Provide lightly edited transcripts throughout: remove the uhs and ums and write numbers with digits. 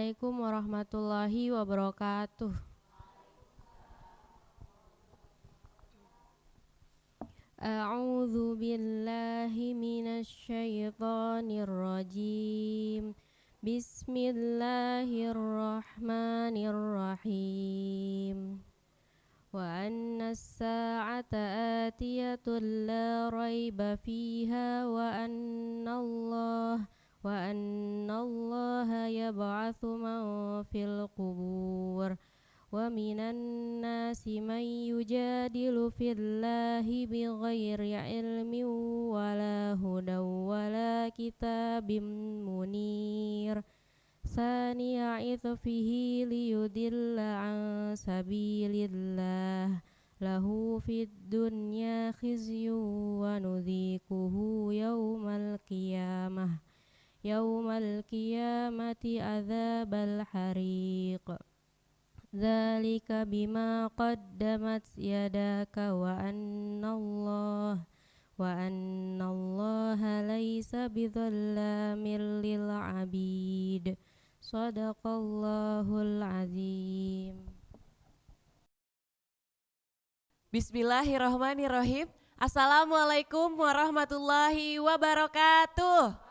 Assalamualaikum warahmatullahi wabarakatuh. A'udzu billahi minasy syaithanir rajim. Bismillahirrahmanirrahim. Wa annas sa'ata atiyatul la raiba fiha wa annallaha yab'atsu man fil qubur wa minan nasi man yujadilu fillahi bighairi ilmin wala hudaw wala kitabim munir sani'a itfihi liyudilla an sabilillah lahu fid dunya khizyun wa nudhikuhu yaumal qiyamati adzabal hariq. Dzalika bima qaddamat yadaka wa annallaha laisa bidzallamin lil abid. Shadaqallahul azim. Bismillahirrahmanirrahim. Assalamualaikum warahmatullahi wabarakatuh.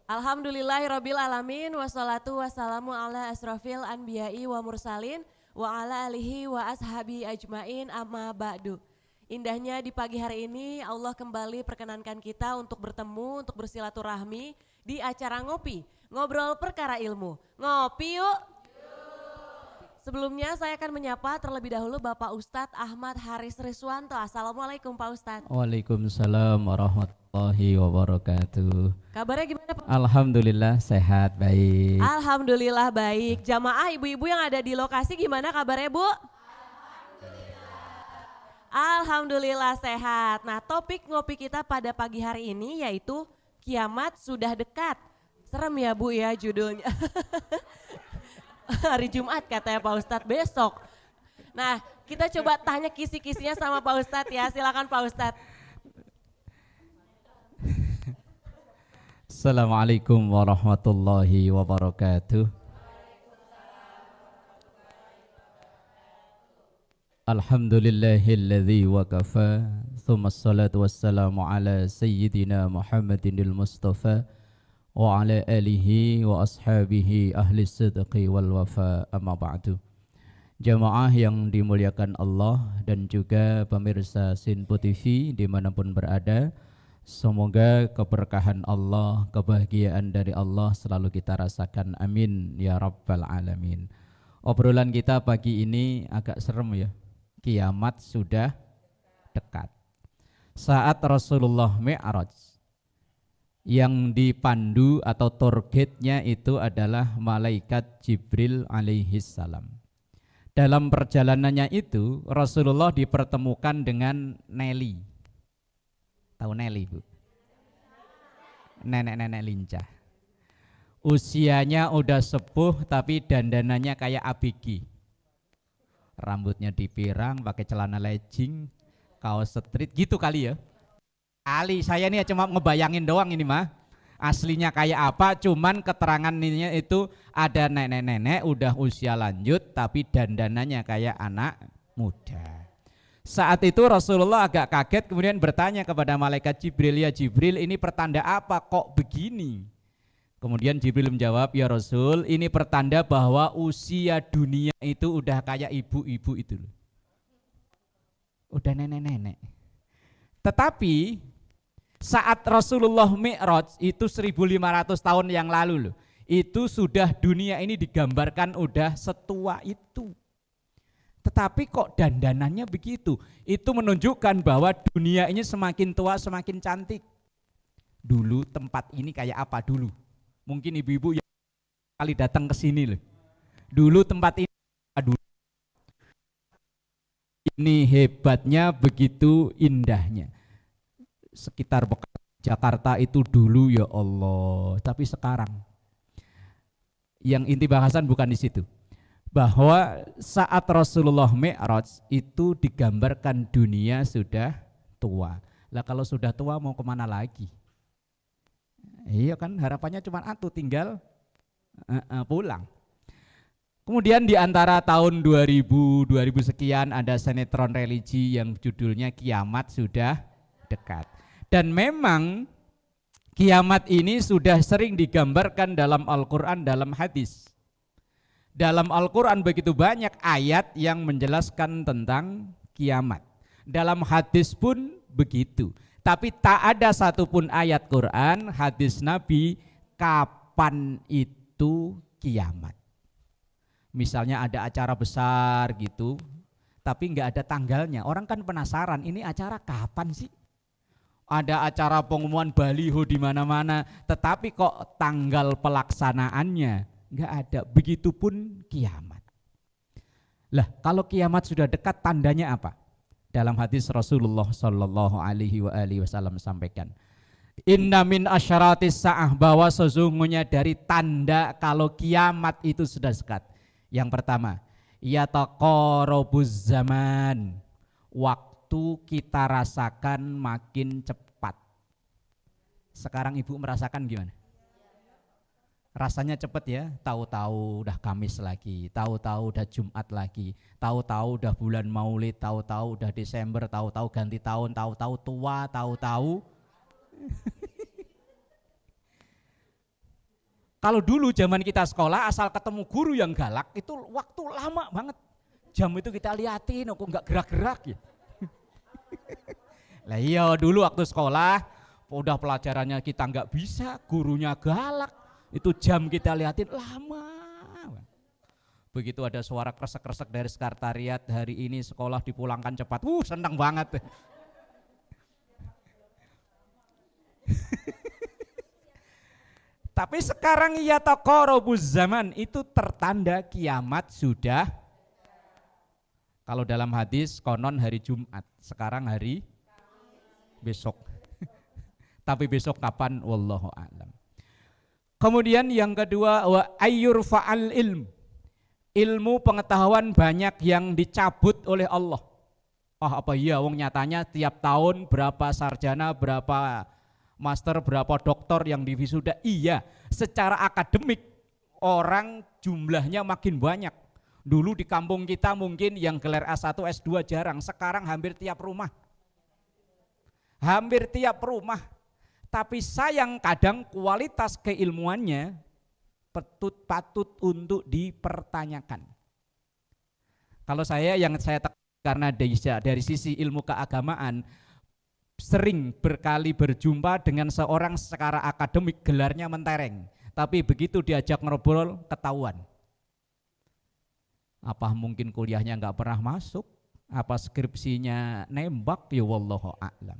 Alhamdulillahirabbil alamin wassalatu wassalamu ala asrofil anbiya'i wa mursalin wa ala alihi wa ashabi ajmain amma ba'du. Indahnya di pagi hari ini Allah kembali perkenankan kita untuk bertemu, untuk bersilaturahmi di acara ngopi, ngobrol perkara ilmu. Ngopi yuk. Sebelumnya saya akan menyapa terlebih dahulu Bapak Ustadz Ahmad Haris Riswanto. Assalamualaikum Pak Ustadz. Waalaikumsalam warahmatullahi wabarakatuh. Kabarnya gimana Pak? Alhamdulillah sehat, baik. Alhamdulillah baik. Jamaah ibu-ibu yang ada di lokasi gimana kabarnya Bu? Alhamdulillah sehat. Nah, topik ngopi kita pada pagi hari ini yaitu kiamat sudah dekat. Serem ya Bu ya judulnya. Hari Jumat katanya Pak Ustadz besok. Nah, kita coba tanya kisi-kisinya sama Pak Ustadz ya. Silakan Pak Ustadz. Assalamualaikum warahmatullahi wabarakatuh. Alhamdulillahilladzi wakafa. Thumma assalatu wassalamu ala sayyidina Muhammadinil Mustafa wa ala alihi wa ashabihi ahli sidqi wal wafa amma ba'du. Jamaah yang dimuliakan Allah dan juga pemirsa Sinpo TV dimanapun berada, semoga keberkahan Allah, kebahagiaan dari Allah selalu kita rasakan, amin ya rabbal alamin. Obrolan kita pagi ini agak serem ya, kiamat sudah dekat. Saat Rasulullah Mi'raj, yang dipandu atau targetnya itu adalah malaikat Jibril alaihissalam. Dalam perjalanannya itu Rasulullah dipertemukan dengan Nelly. Tahu Nelly Bu? Nenek-nenek lincah. Usianya udah sepuh tapi dandanannya kayak ABG. Rambutnya dipirang, pakai celana legging, kaos street gitu kali ya. Ali saya ini cuma ngebayangin doang ini mah. Aslinya kayak apa, cuman keterangan ininya itu ada nenek-nenek udah usia lanjut tapi dandanannya kayak anak muda. Saat itu Rasulullah agak kaget kemudian bertanya kepada malaikat Jibril, ya Jibril ini pertanda apa kok begini? Kemudian Jibril menjawab, ya Rasul ini pertanda bahwa usia dunia itu udah kayak ibu-ibu itu loh. Udah nenek-nenek. Tetapi saat Rasulullah Mi'raj itu 1500 tahun yang lalu loh, itu sudah dunia ini digambarkan udah setua itu. Tetapi kok dandanannya begitu? Itu menunjukkan bahwa dunia ini semakin tua semakin cantik. Dulu tempat ini kayak apa dulu? Mungkin ibu-ibu yang kali datang ke sini loh. Dulu tempat ini dulu. Ini hebatnya begitu indahnya. Sekitar Jakarta itu dulu ya Allah, tapi sekarang yang inti bahasan bukan di situ. Bahwa saat Rasulullah Mi'raj itu digambarkan dunia sudah tua. Lah kalau sudah tua mau kemana lagi? Iya kan, harapannya cuma atuh tinggal pulang. Kemudian di antara tahun 2000 sekian ada sinetron religi yang judulnya Kiamat Sudah Dekat. Dan memang kiamat ini sudah sering digambarkan dalam Al-Quran, dalam hadis. Dalam Al-Quran begitu banyak ayat yang menjelaskan tentang kiamat. Dalam hadis pun begitu. Tapi tak ada satupun ayat Quran, hadis Nabi, kapan itu kiamat. Misalnya ada acara besar gitu, tapi nggak ada tanggalnya. Orang kan penasaran, ini acara kapan sih? Ada acara pengumuman baliho di mana-mana, tetapi kok tanggal pelaksanaannya nggak ada. Begitupun kiamat. Lah, kalau kiamat sudah dekat, tandanya apa? Dalam hadis Rasulullah Shallallahu Alaihi Wasallam sampaikan, Inna min asyaratis sa'ah, bahwa sesungguhnya dari tanda kalau kiamat itu sudah dekat. Yang pertama, yataqarabuz zaman, waktu kita rasakan makin cepat. Sekarang ibu merasakan gimana? Rasanya cepat ya, tahu-tahu udah Kamis lagi, tahu-tahu udah Jumat lagi, tahu-tahu udah bulan Maulid, tahu-tahu udah Desember, tahu-tahu ganti tahun, tahu-tahu tua, tahu-tahu. Kalau dulu zaman kita sekolah asal ketemu guru yang galak itu waktu lama banget. Jam itu kita liatin kok nggak gerak-gerak ya. Lah iya dulu waktu sekolah udah pelajarannya kita nggak bisa, gurunya galak. Itu jam kita liatin lama. Begitu ada suara kresek-kresek dari sekretariat, hari ini sekolah dipulangkan cepat. Senang banget. Tapi sekarang yataqarabuz zaman, itu tertanda kiamat sudah. Kalau dalam hadis konon hari Jumat, sekarang hari besok. Tapi besok kapan? Wallahu a'lam. Kemudian yang kedua, wa ayyurfa'al ilm. Ilmu pengetahuan banyak yang dicabut oleh Allah. Apa iya wong nyatanya tiap tahun berapa sarjana, berapa master, berapa doktor yang divisuda? Iya, secara akademik orang jumlahnya makin banyak. Dulu di kampung kita mungkin yang gelar S1, S2 jarang, sekarang hampir tiap rumah. Hampir tiap rumah. Tapi sayang kadang kualitas keilmuannya patut untuk dipertanyakan. Kalau yang saya karena dari sisi ilmu keagamaan, sering berkali berjumpa dengan seorang secara akademik gelarnya mentereng, tapi begitu diajak ngobrol ketahuan. Apa mungkin kuliahnya nggak pernah masuk, apa skripsinya nembak, ya wallahu a'lam.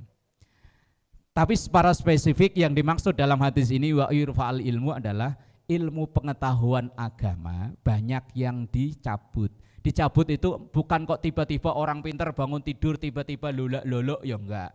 Tapi secara spesifik yang dimaksud dalam hadis ini wa yurfa'al ilmu adalah ilmu pengetahuan agama banyak yang dicabut. Dicabut itu bukan kok tiba-tiba orang pintar bangun tidur tiba-tiba lolok-lolok, ya enggak.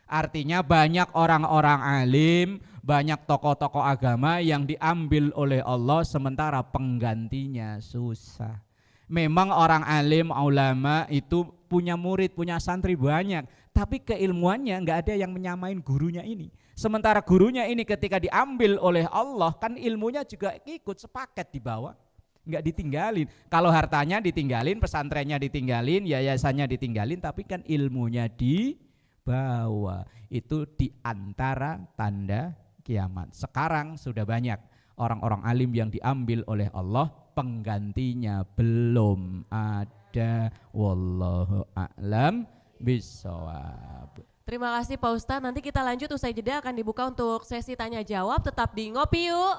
Artinya banyak orang-orang alim, banyak tokoh-tokoh agama yang diambil oleh Allah sementara penggantinya susah. Memang orang alim, ulama itu punya murid, punya santri banyak, tapi keilmuannya enggak ada yang menyamain gurunya ini. Sementara gurunya ini ketika diambil oleh Allah, kan ilmunya juga ikut sepaket dibawa, enggak ditinggalin. Kalau hartanya ditinggalin, pesantrennya ditinggalin, yayasannya ditinggalin, tapi kan ilmunya dibawa. Itu diantara tanda kiamat. Sekarang sudah banyak orang-orang alim yang diambil oleh Allah, penggantinya belum ada. Wallahu a'lam bishawab. Terima kasih Pak Ustadz, nanti kita lanjut usai jeda akan dibuka untuk sesi tanya jawab, tetap di Ngopi Yuk.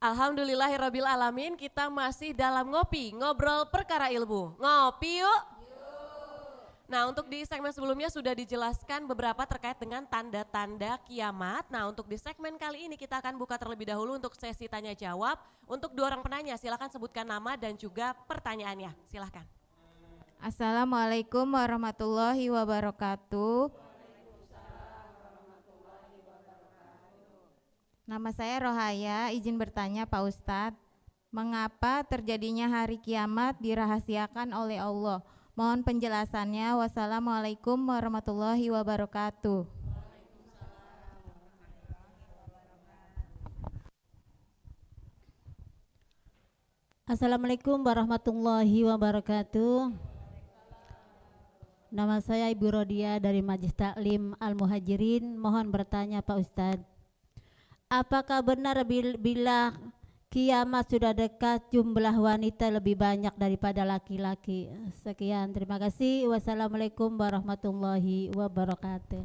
Alhamdulillahirabbil alamin, kita masih dalam ngopi, ngobrol perkara ilmu. Ngopi yuk. Nah, untuk di segmen sebelumnya sudah dijelaskan beberapa terkait dengan tanda-tanda kiamat. Nah, untuk di segmen kali ini kita akan buka terlebih dahulu untuk sesi tanya jawab. Untuk dua orang penanya, silakan sebutkan nama dan juga pertanyaannya. Silakan. Assalamualaikum warahmatullahi wabarakatuh. Nama saya Rohaya, izin bertanya Pak Ustadz, mengapa terjadinya hari kiamat dirahasiakan oleh Allah? Mohon penjelasannya. Wassalamualaikum warahmatullahi wabarakatuh. Assalamualaikum warahmatullahi wabarakatuh. Nama saya Ibu Rodia dari Majelis Taklim Al-Muhajirin. Mohon bertanya Pak Ustadz, apakah benar bila kiamat sudah dekat jumlah wanita lebih banyak daripada laki-laki? Sekian, terima kasih. Wassalamualaikum warahmatullahi wabarakatuh.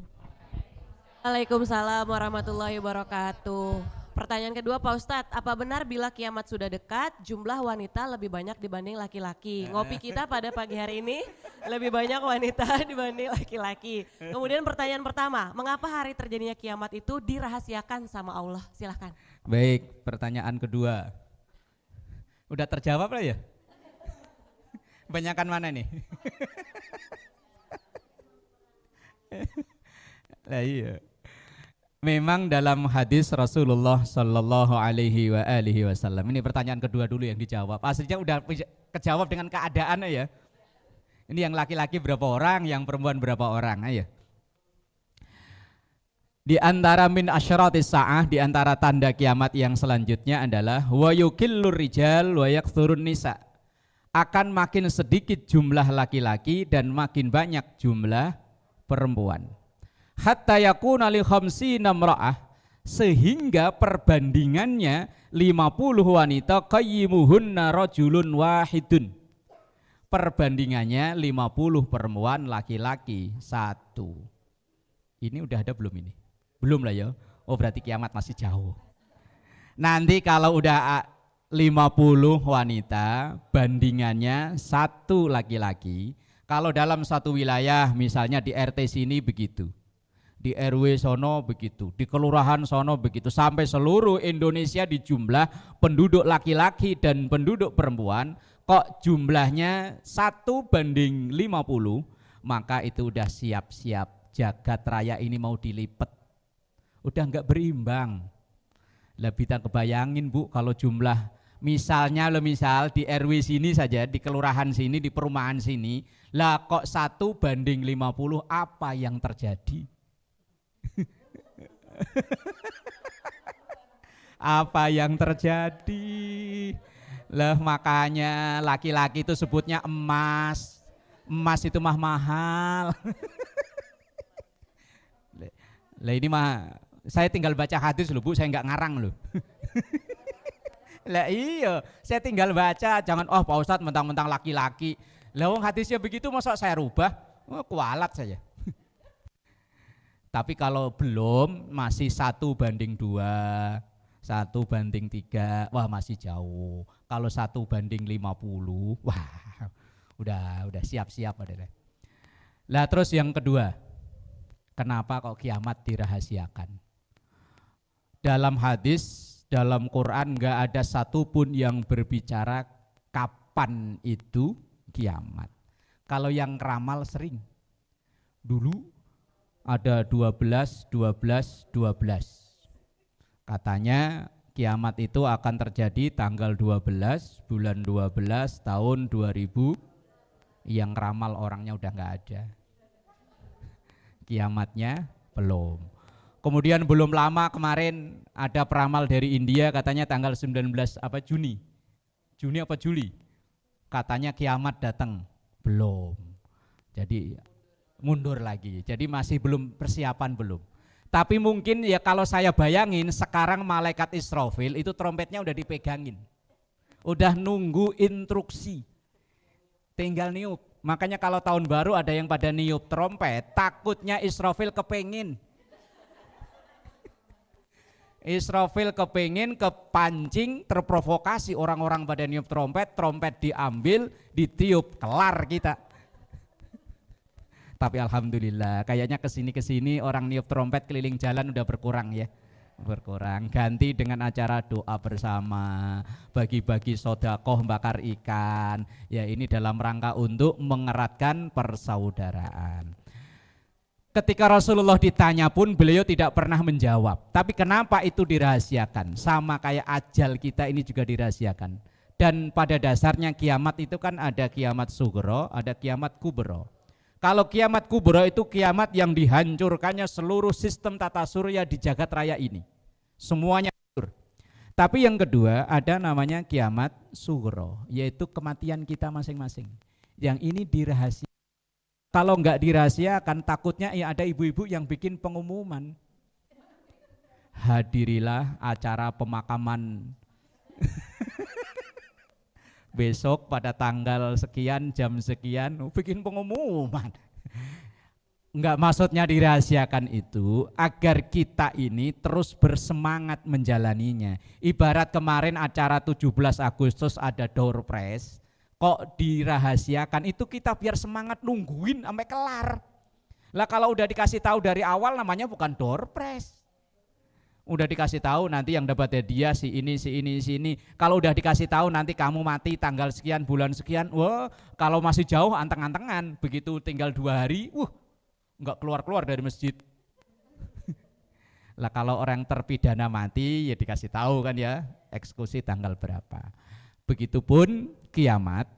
Waalaikumsalam warahmatullahi wabarakatuh. Pertanyaan kedua Pak Ustadz, apa benar bila kiamat sudah dekat jumlah wanita lebih banyak dibanding laki-laki? Ngopi kita pada pagi hari ini lebih banyak wanita dibanding laki-laki. Kemudian pertanyaan pertama, mengapa hari terjadinya kiamat itu dirahasiakan sama Allah? Silahkan. Baik, pertanyaan kedua. Udah terjawab lah ya? Banyakan mana nih? Lah iya. Memang dalam hadis Rasulullah Shallallahu Alaihi Wasallam, ini pertanyaan kedua dulu yang dijawab. Aslinya udah kejawab dengan keadaan ya. Ini yang laki-laki berapa orang, yang perempuan berapa orang, ayo. Di antara min asyratis sa'ah, di antara tanda kiamat yang selanjutnya adalah wa yukillur rijal wa yakthurun nisa. Akan makin sedikit jumlah laki-laki dan makin banyak jumlah perempuan. Hatta yakuna li khamsina imra'ah, sehingga perbandingannya 50 wanita qayyimuhunna rajulun wahidun. Perbandingannya 50 perempuan laki-laki satu. Ini udah ada belum ini? Belum lah ya. Oh berarti kiamat masih jauh. Nanti kalau udah 50 wanita bandingannya satu laki-laki. Kalau dalam satu wilayah misalnya di RT sini begitu, di RW sono begitu, di kelurahan sono begitu, sampai seluruh Indonesia di jumlah penduduk laki-laki dan penduduk perempuan kok jumlahnya 1:50, maka itu udah siap-siap jagat raya ini mau dilipat, udah enggak berimbang. Lebih tak kebayangin Bu, kalau jumlah misalnya misal di RW sini saja, di kelurahan sini, di perumahan sini, lah kok 1:50, apa yang terjadi? Apa yang terjadi? Lah makanya laki-laki itu sebutnya emas. Emas itu mah mahal. Lah ini mah saya tinggal baca hadis loh Bu, saya nggak ngarang loh. Lah iya, saya tinggal baca, jangan Pak Ustadz mentang-mentang laki-laki. Lah wong hadisnya begitu masa saya rubah? Oh, kualat saya. Tapi kalau belum masih 1:2, 1:3, wah masih jauh. Kalau 1:50, wah udah siap-siap adalah. Lah terus yang kedua, kenapa kok kiamat dirahasiakan? Dalam hadis, dalam Quran enggak ada satupun yang berbicara kapan itu kiamat. Kalau yang ramal sering. Dulu ada 12. Katanya kiamat itu akan terjadi tanggal 12 bulan 12 tahun 2000. Yang ramal orangnya udah nggak ada. Kiamatnya belum. Kemudian belum lama kemarin ada peramal dari India katanya tanggal 19 Juni. Juni apa Juli? Katanya kiamat datang. Belum. Jadi mundur lagi, jadi masih belum persiapan belum. Tapi mungkin ya kalau saya bayangin sekarang malaikat Israfil itu trompetnya udah dipegangin, udah nunggu instruksi, tinggal niup. Makanya kalau tahun baru ada yang pada niup trompet, takutnya Israfil kepengin. Israfil kepengin, kepancing, terprovokasi orang-orang pada niup trompet, trompet diambil, ditiup, kelar kita. Tapi alhamdulillah kayaknya kesini orang niup trompet keliling jalan udah berkurang ya. Berkurang, ganti dengan acara doa bersama, bagi-bagi sodakoh, bakar ikan. Ya ini dalam rangka untuk mengeratkan persaudaraan. Ketika Rasulullah ditanya pun beliau tidak pernah menjawab. Tapi kenapa itu dirahasiakan? Sama kayak ajal kita ini juga dirahasiakan. Dan pada dasarnya kiamat itu kan ada kiamat sugro, ada kiamat kubro. Kalau kiamat kubro itu kiamat yang dihancurkannya seluruh sistem tata surya di jagat raya ini. Semuanya hancur. Tapi yang kedua ada namanya kiamat sugro, yaitu kematian kita masing-masing. Yang ini dirahasiakan. Kalau enggak dirahasiakan takutnya ya ada ibu-ibu yang bikin pengumuman. Hadirilah acara pemakaman besok pada tanggal sekian jam sekian, bikin pengumuman. Enggak, maksudnya dirahasiakan itu agar kita ini terus bersemangat menjalaninya. Ibarat kemarin acara 17 Agustus ada door prize, kok dirahasiakan itu kita biar semangat nungguin sampai kelar. Lah kalau udah dikasih tahu dari awal namanya bukan door prize. Udah dikasih tahu nanti yang dapat hadiah si ini. Kalau udah dikasih tahu nanti kamu mati tanggal sekian bulan sekian, wah kalau masih jauh anteng-antengan. Begitu tinggal 2 hari, nggak keluar dari masjid. Lah kalau orang terpidana mati ya dikasih tahu kan ya, eksekusi tanggal berapa. Begitupun kiamat.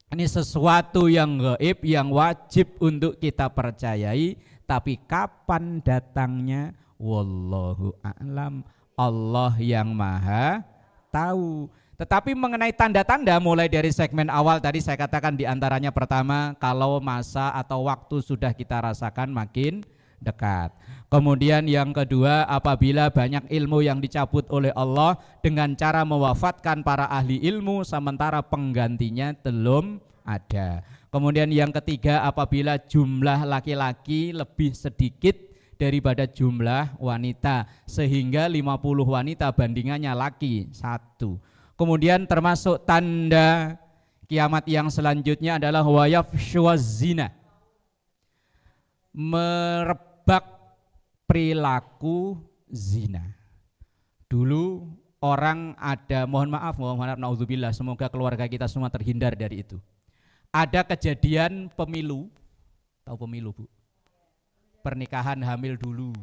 Ini sesuatu yang gaib yang wajib untuk kita percayai, tapi kapan datangnya? Wallahu a'lam, Allah yang maha tahu. Tetapi mengenai tanda-tanda mulai dari segmen awal tadi saya katakan diantaranya pertama, kalau masa atau waktu sudah kita rasakan makin dekat. Kemudian yang kedua, apabila banyak ilmu yang dicabut oleh Allah dengan cara mewafatkan para ahli ilmu sementara penggantinya belum ada. Kemudian yang ketiga, apabila jumlah laki-laki lebih sedikit daripada jumlah wanita sehingga 50 wanita bandingannya laki 1. Kemudian termasuk tanda kiamat yang selanjutnya adalah wayafsyuwaz zina, merebak perilaku zina. Dulu orang ada, mohon maaf naudzubillah, semoga keluarga kita semua terhindar dari itu. Ada kejadian pemilu, tahu pemilu Bu? Pernikahan hamil dulu.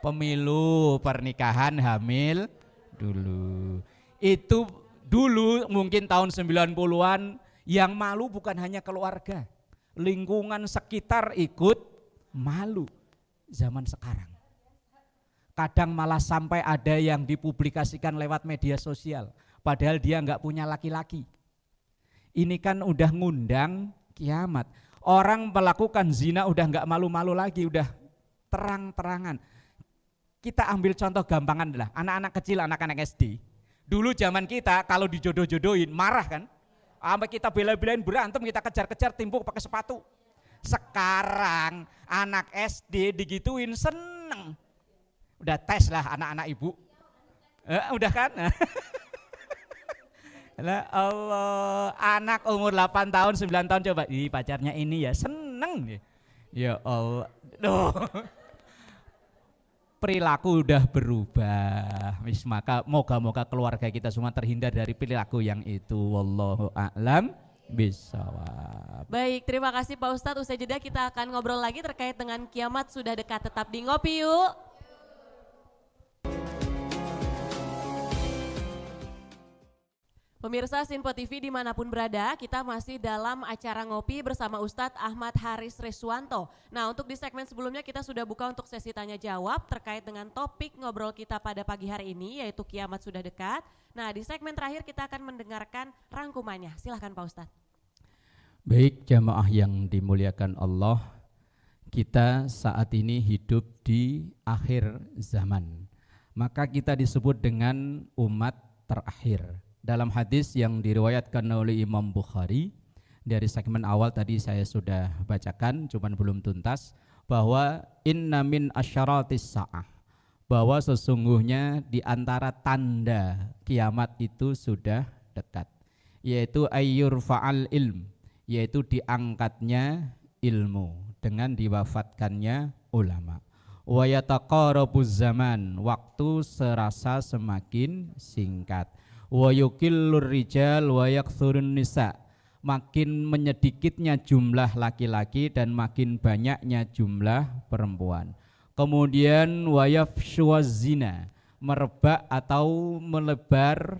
Pemilu, pernikahan hamil dulu. Itu dulu mungkin tahun 90-an yang malu bukan hanya keluarga, lingkungan sekitar ikut malu. Zaman sekarang kadang malah sampai ada yang dipublikasikan lewat media sosial, padahal dia nggak punya laki-laki. Ini kan udah ngundang kiamat. Orang melakukan zina udah nggak malu-malu lagi, udah terang-terangan. Kita ambil contoh gampangan adalah anak-anak kecil, anak-anak SD. Dulu zaman kita kalau dijodoh-jodohin marah kan, sampai kita bela-belain berantem, kita kejar-kejar timpuk pakai sepatu. Sekarang anak SD digituin seneng. Udah tes lah anak-anak ibu. Udah kan? Lah Allah, anak umur 8 tahun, 9 tahun coba, ih pacarnya ini ya, seneng. Ya Allah, perilaku udah berubah. Maka moga-moga keluarga kita semua terhindar dari perilaku yang itu. Wallahu a'lam bishawab. Baik, terima kasih Pak Ustadz. Usai jeda kita akan ngobrol lagi terkait dengan kiamat sudah dekat. Tetap di Ngopi Yuk. Pemirsa Sinpo TV dimanapun berada, kita masih dalam acara ngopi bersama Ustadz Ahmad Haris Reswanto. Nah, untuk di segmen sebelumnya kita sudah buka untuk sesi tanya jawab terkait dengan topik ngobrol kita pada pagi hari ini, yaitu kiamat sudah dekat. Nah, di segmen terakhir kita akan mendengarkan rangkumannya. Silahkan Pak Ustadz. Baik, jamaah yang dimuliakan Allah, kita saat ini hidup di akhir zaman. Maka kita disebut dengan umat terakhir. Dalam hadis yang diriwayatkan oleh Imam Bukhari, dari segmen awal tadi saya sudah bacakan, cuman belum tuntas, bahwa inna min asyaratis sa'ah, bahwa sesungguhnya di antara tanda kiamat itu sudah dekat, yaitu ayyur fa'al ilm, yaitu diangkatnya ilmu dengan diwafatkannya ulama. Wa yataqarabuz zaman, waktu serasa semakin singkat. Wa yukillur rijal wa yakthurun nisa, makin menyedikitnya jumlah laki-laki dan makin banyaknya jumlah perempuan. Kemudian wayafshuwaz zina, merebak atau melebar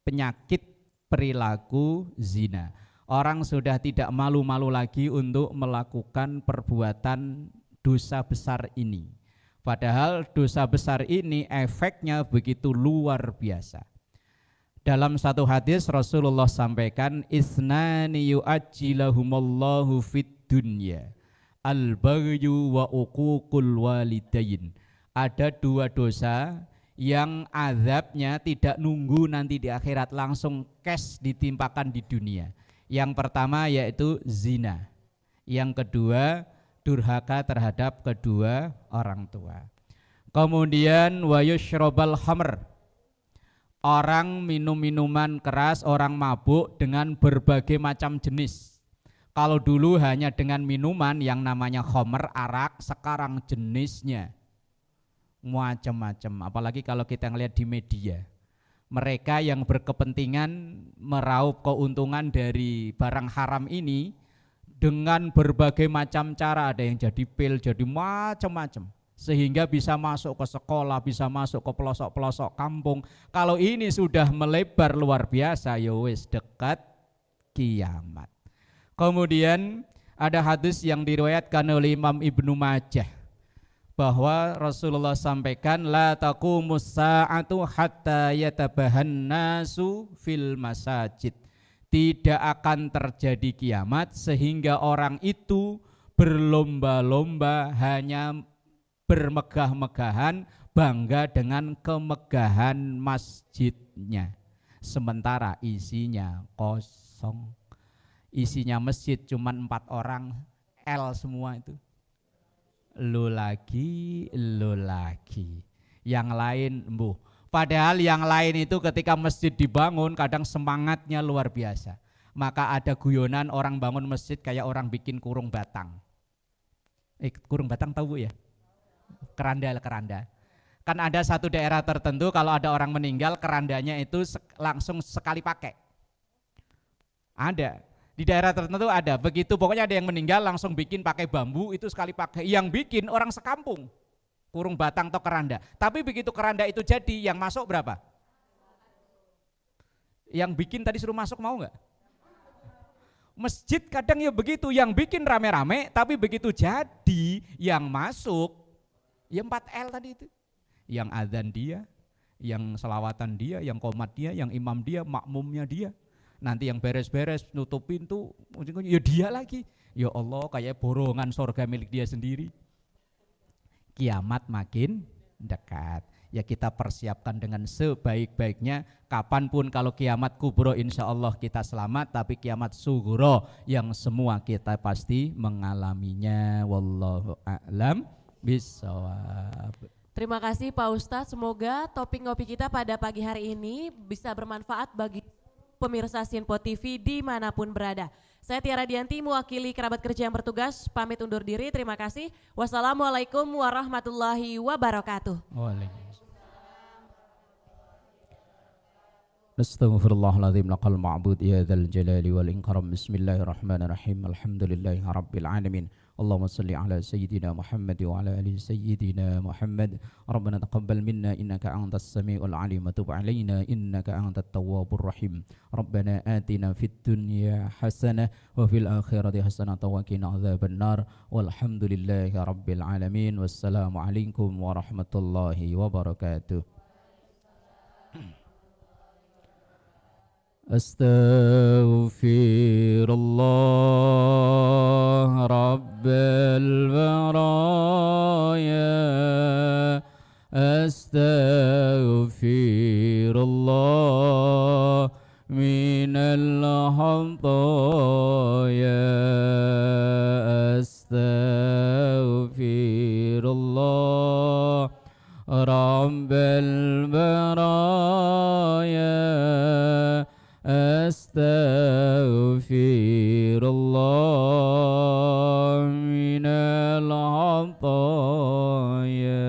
penyakit perilaku zina. Orang sudah tidak malu-malu lagi untuk melakukan perbuatan dosa besar ini. Padahal dosa besar ini efeknya begitu luar biasa. Dalam satu hadis Rasulullah sampaikan, isnani yu'ajjilahumallahu fid dunya, al-baghyu wa uququl walidain. Ada dua dosa yang azabnya tidak nunggu nanti di akhirat, langsung cash ditimpakan di dunia. Yang pertama yaitu zina. Yang kedua durhaka terhadap kedua orang tua. Kemudian wa yushrabal khamr. Orang minum minuman keras, orang mabuk dengan berbagai macam jenis. Kalau dulu hanya dengan minuman yang namanya khamr, arak, sekarang jenisnya macam-macam. Apalagi kalau kita ngelihat di media. Mereka yang berkepentingan meraup keuntungan dari barang haram ini dengan berbagai macam cara, ada yang jadi pil, jadi macam-macam, sehingga bisa masuk ke sekolah, bisa masuk ke pelosok-pelosok kampung. Kalau ini sudah melebar luar biasa, ya wis dekat kiamat. Kemudian ada hadis yang diriwayatkan oleh Imam Ibnu Majah bahwa Rasulullah sampaikan, la taqumus sa'atu hatta yatabahan nasu fil masajid. Tidak akan terjadi kiamat sehingga orang itu berlomba-lomba, hanya bermegah-megahan, bangga dengan kemegahan masjidnya, sementara isinya kosong. Isinya masjid cuma 4 orang, L semua itu. Lu lagi, yang lain embuh. Padahal yang lain itu ketika masjid dibangun kadang semangatnya luar biasa. Maka ada guyonan orang bangun masjid kayak orang bikin kurung batang. Kurung batang tahu Bu ya? Keranda. Kan ada satu daerah tertentu kalau ada orang meninggal, kerandanya itu langsung sekali pakai. Ada. Di daerah tertentu ada. Begitu pokoknya ada yang meninggal langsung bikin pakai bambu, itu sekali pakai. Yang bikin orang sekampung. Kurung batang atau keranda. Tapi begitu keranda itu jadi, yang masuk berapa? Yang bikin tadi suruh masuk mau nggak? Masjid kadang ya begitu, yang bikin rame-rame, tapi begitu jadi yang masuk, ya 4L tadi itu. Yang azan dia, yang selawatan dia, yang qomat dia, yang imam dia, makmumnya dia. Nanti yang beres-beres, nutup pintu, ya dia lagi. Ya Allah, kayak borongan surga milik dia sendiri. Kiamat makin dekat. Ya kita persiapkan dengan sebaik-baiknya. Kapanpun kalau kiamat kubro insya Allah kita selamat. Tapi kiamat sugro yang semua kita pasti mengalaminya. Wallahu a'lam bishawab. Terima kasih Pak Ustadz, semoga topik ngopi kita pada pagi hari ini bisa bermanfaat bagi pemirsa Sinpo TV dimanapun berada. Saya Tiara Dianti mewakili kerabat kerja yang bertugas, pamit undur diri, terima kasih. Wassalamualaikum warahmatullahi wabarakatuh. Astaghfirullahaladzim laqal ma'bud ya dzal jalali wal ikram. Bismillahirrahmanirrahim. Alhamdulillahi rabbil alamin. Allahumma salli ala sayyidina Muhammad wa ala ali sayyidina Muhammad. Rabbana taqabbal minna innaka antas samiul alim wa tub alaina innaka antat tawwabur rahim. Rabbana atina fid dunya hasanah wa fil akhirati hasanah wa qina adzaban nar. Walhamdulillahi rabbil alamin. Wassalamu alaikum warahmatullahi wabarakatuh. Astaghfirullah Rabbal baraya. Astaghfirullah minal khataya. Astaghfirullah Rabbal baraya. Astaghfirullah minal khataya.